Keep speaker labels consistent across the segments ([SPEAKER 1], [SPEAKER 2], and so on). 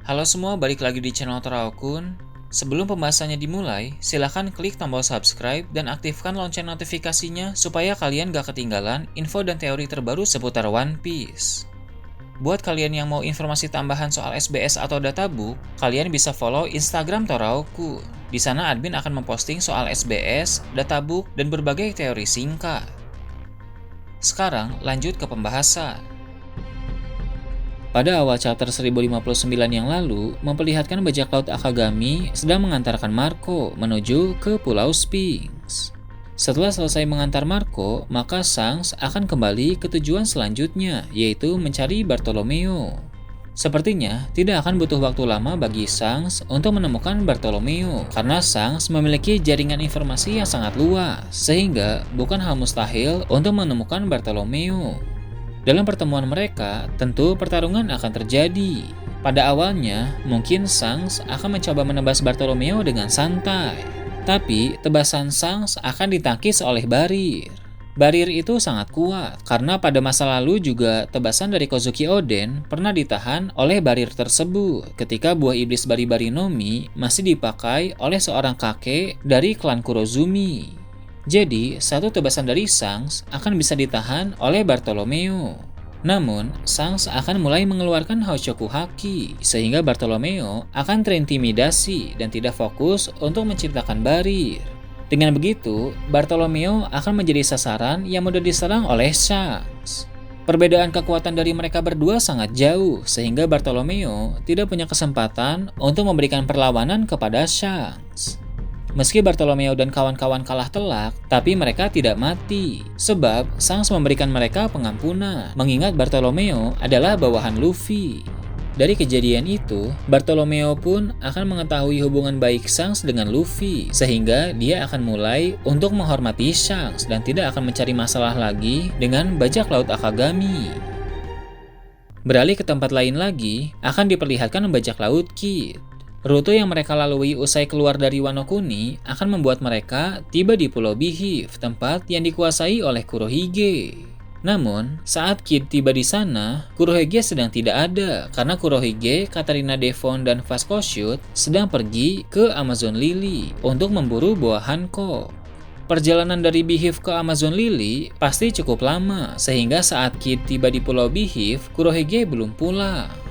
[SPEAKER 1] Halo semua, balik lagi di channel Toraokun. Sebelum pembahasannya dimulai, silahkan klik tombol subscribe dan aktifkan lonceng notifikasinya supaya kalian gak ketinggalan info dan teori terbaru seputar One Piece. Buat kalian yang mau informasi tambahan soal SBS atau databook, kalian bisa follow Instagram Toraokun. Di sana admin akan memposting soal SBS, databook, dan berbagai teori singkat. Sekarang lanjut ke pembahasan. Pada awal chapter 1059 yang lalu, memperlihatkan bajak laut Akagami sedang mengantarkan Marco menuju ke Pulau Sphinx. Setelah selesai mengantar Marco, maka Shanks akan kembali ke tujuan selanjutnya, yaitu mencari Bartolomeo. Sepertinya tidak akan butuh waktu lama bagi Shanks untuk menemukan Bartolomeo, karena Shanks memiliki jaringan informasi yang sangat luas, sehingga bukan hal mustahil untuk menemukan Bartolomeo. Dalam pertemuan mereka, tentu pertarungan akan terjadi. Pada awalnya, mungkin Shanks akan mencoba menebas Bartolomeo dengan santai. Tapi, tebasan Shanks akan ditangkis oleh Barir. Barir itu sangat kuat, karena pada masa lalu juga tebasan dari Kozuki Oden pernah ditahan oleh Barir tersebut ketika buah iblis Bari-Bari no Mi masih dipakai oleh seorang kakek dari klan Kurozumi. Jadi, satu tebasan dari Shanks akan bisa ditahan oleh Bartolomeo. Namun, Shanks akan mulai mengeluarkan Hoshoku Haki, sehingga Bartolomeo akan terintimidasi dan tidak fokus untuk menciptakan Barir. Dengan begitu, Bartolomeo akan menjadi sasaran yang mudah diserang oleh Shanks. Perbedaan kekuatan dari mereka berdua sangat jauh, sehingga Bartolomeo tidak punya kesempatan untuk memberikan perlawanan kepada Shanks. Meski Bartolomeo dan kawan-kawan kalah telak, tapi mereka tidak mati. Sebab, Shanks memberikan mereka pengampunan, mengingat Bartolomeo adalah bawahan Luffy. Dari kejadian itu, Bartolomeo pun akan mengetahui hubungan baik Shanks dengan Luffy, sehingga dia akan mulai untuk menghormati Shanks dan tidak akan mencari masalah lagi dengan bajak laut Akagami. Beralih ke tempat lain lagi, akan diperlihatkan bajak laut Kid. Rute yang mereka lalui usai keluar dari Wano Kuni akan membuat mereka tiba di Pulau Beehive, tempat yang dikuasai oleh Kurohige. Namun, saat Kid tiba di sana, Kurohige sedang tidak ada karena Kurohige, Katarina Devon, dan Vasco Shoot sedang pergi ke Amazon Lily untuk memburu buah Hancock. Perjalanan dari Beehive ke Amazon Lily pasti cukup lama, sehingga saat Kid tiba di Pulau Beehive, Kurohige belum pulang.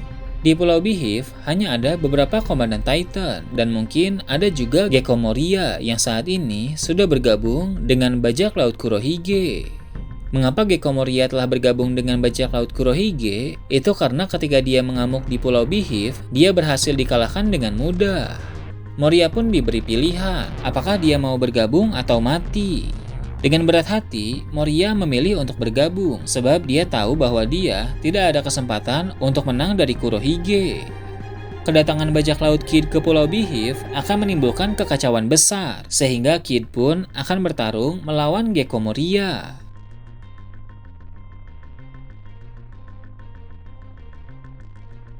[SPEAKER 1] Di Pulau Beehive hanya ada beberapa komandan Titan dan mungkin ada juga Gekko Moria yang saat ini sudah bergabung dengan bajak laut Kurohige. Mengapa Gekko Moria telah bergabung dengan bajak laut Kurohige? Itu karena ketika dia mengamuk di Pulau Beehive, dia berhasil dikalahkan dengan mudah. Moria pun diberi pilihan, apakah dia mau bergabung atau mati. Dengan berat hati, Moria memilih untuk bergabung sebab dia tahu bahwa dia tidak ada kesempatan untuk menang dari Kurohige. Kedatangan bajak laut Kid ke Pulau Beehive akan menimbulkan kekacauan besar, sehingga Kid pun akan bertarung melawan Gekko Moria.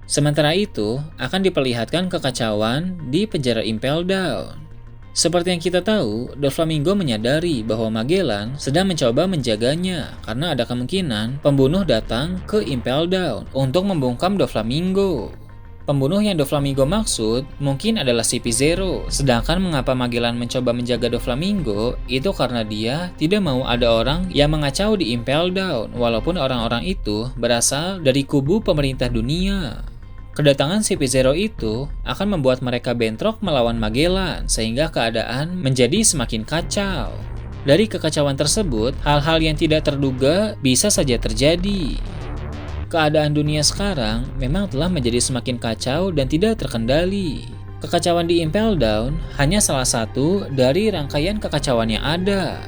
[SPEAKER 1] Sementara itu, akan diperlihatkan kekacauan di penjara Impel Down. Seperti yang kita tahu, Doflamingo menyadari bahwa Magellan sedang mencoba menjaganya karena ada kemungkinan pembunuh datang ke Impel Down untuk membungkam Doflamingo. Pembunuh yang Doflamingo maksud mungkin adalah CP0, sedangkan mengapa Magellan mencoba menjaga Doflamingo itu karena dia tidak mau ada orang yang mengacau di Impel Down walaupun orang-orang itu berasal dari kubu pemerintah dunia. Kedatangan CP0 itu akan membuat mereka bentrok melawan Magellan sehingga keadaan menjadi semakin kacau. Dari kekacauan tersebut, hal-hal yang tidak terduga bisa saja terjadi. Keadaan dunia sekarang memang telah menjadi semakin kacau dan tidak terkendali. Kekacauan di Impel Down hanya salah satu dari rangkaian kekacauan yang ada.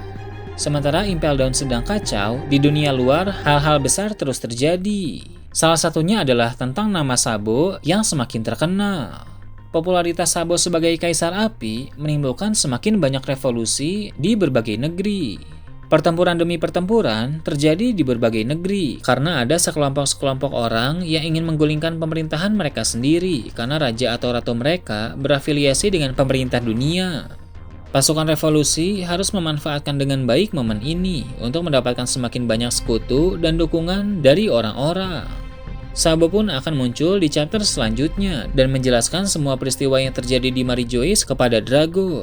[SPEAKER 1] Sementara Impel Down sedang kacau, di dunia luar hal-hal besar terus terjadi. Salah satunya adalah tentang nama Sabo yang semakin terkenal. Popularitas Sabo sebagai kaisar api menimbulkan semakin banyak revolusi di berbagai negeri. Pertempuran demi pertempuran terjadi di berbagai negeri karena ada sekelompok-sekelompok orang yang ingin menggulingkan pemerintahan mereka sendiri karena raja atau ratu mereka berafiliasi dengan pemerintah dunia. Pasukan revolusi harus memanfaatkan dengan baik momen ini untuk mendapatkan semakin banyak sekutu dan dukungan dari orang-orang. Sabo pun akan muncul di chapter selanjutnya dan menjelaskan semua peristiwa yang terjadi di Marejoice kepada Dragon.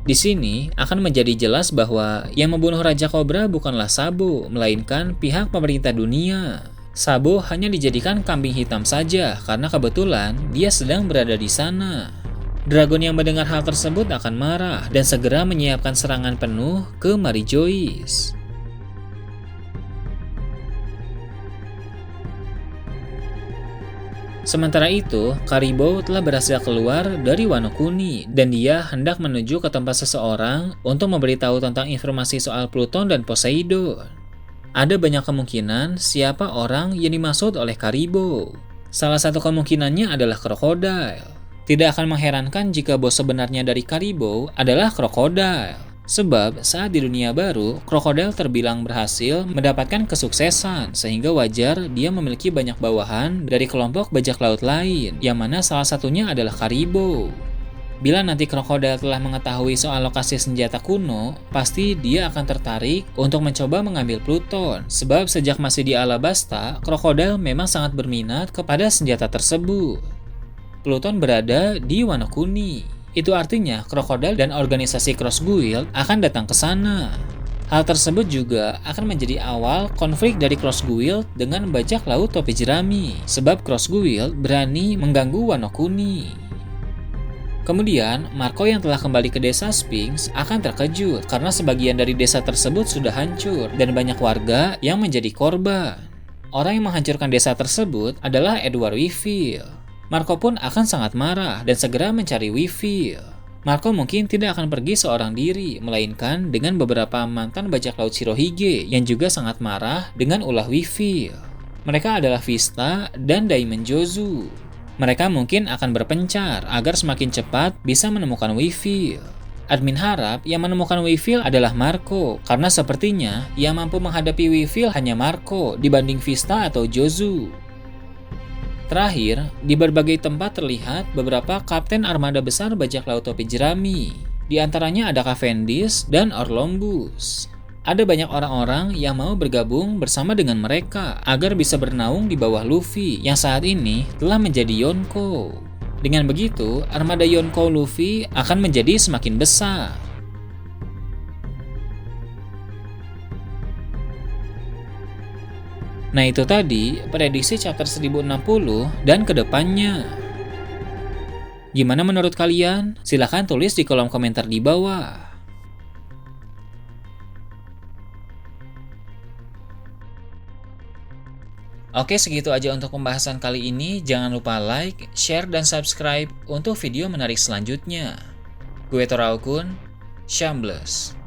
[SPEAKER 1] Di sini akan menjadi jelas bahwa yang membunuh Raja Kobra bukanlah Sabo, melainkan pihak pemerintah dunia. Sabo hanya dijadikan kambing hitam saja karena kebetulan dia sedang berada di sana. Dragon yang mendengar hal tersebut akan marah dan segera menyiapkan serangan penuh ke Marejoice. Sementara itu, Karibo telah berhasil keluar dari Wano Kuni dan dia hendak menuju ke tempat seseorang untuk memberitahu tentang informasi soal Pluton dan Poseidon. Ada banyak kemungkinan siapa orang yang dimaksud oleh Karibo. Salah satu kemungkinannya adalah krokodil. Tidak akan mengherankan jika bos sebenarnya dari Karibo adalah krokodil. Sebab saat di dunia baru, krokodil terbilang berhasil mendapatkan kesuksesan sehingga wajar dia memiliki banyak bawahan dari kelompok bajak laut lain, yang mana salah satunya adalah Karibo. Bila nanti krokodil telah mengetahui soal lokasi senjata kuno, pasti dia akan tertarik untuk mencoba mengambil Pluton. Sebab sejak masih di Alabasta, krokodil memang sangat berminat kepada senjata tersebut. Pluton berada di Wano Kuni. Itu artinya krokodil dan organisasi Cross Guild akan datang ke sana. Hal tersebut juga akan menjadi awal konflik dari Cross Guild dengan bajak laut topi jerami, sebab Cross Guild berani mengganggu Wano Kuni. Kemudian, Marco yang telah kembali ke desa Sphinx akan terkejut karena sebagian dari desa tersebut sudah hancur dan banyak warga yang menjadi korban. Orang yang menghancurkan desa tersebut adalah Edward Weevil. Marco pun akan sangat marah dan segera mencari Weevil. Marco mungkin tidak akan pergi seorang diri, melainkan dengan beberapa mantan bajak laut Shirohige yang juga sangat marah dengan ulah Weevil. Mereka adalah Vista dan Daimon Jozu. Mereka mungkin akan berpencar agar semakin cepat bisa menemukan Weevil. Admin harap yang menemukan Weevil adalah Marco, karena sepertinya yang mampu menghadapi Weevil hanya Marco dibanding Vista atau Jozu. Terakhir, di berbagai tempat terlihat beberapa kapten armada besar bajak laut topi jerami. Di antaranya ada Cavendish dan Orlombus. Ada banyak orang-orang yang mau bergabung bersama dengan mereka agar bisa bernaung di bawah Luffy yang saat ini telah menjadi Yonko. Dengan begitu, armada Yonko Luffy akan menjadi semakin besar. Nah itu tadi prediksi chapter 1060 dan kedepannya. Gimana menurut kalian? Silahkan tulis di kolom komentar di bawah. Oke, segitu aja untuk pembahasan kali ini. Jangan lupa like, share, dan subscribe untuk video menarik selanjutnya. Gue Toraukun, Shambles.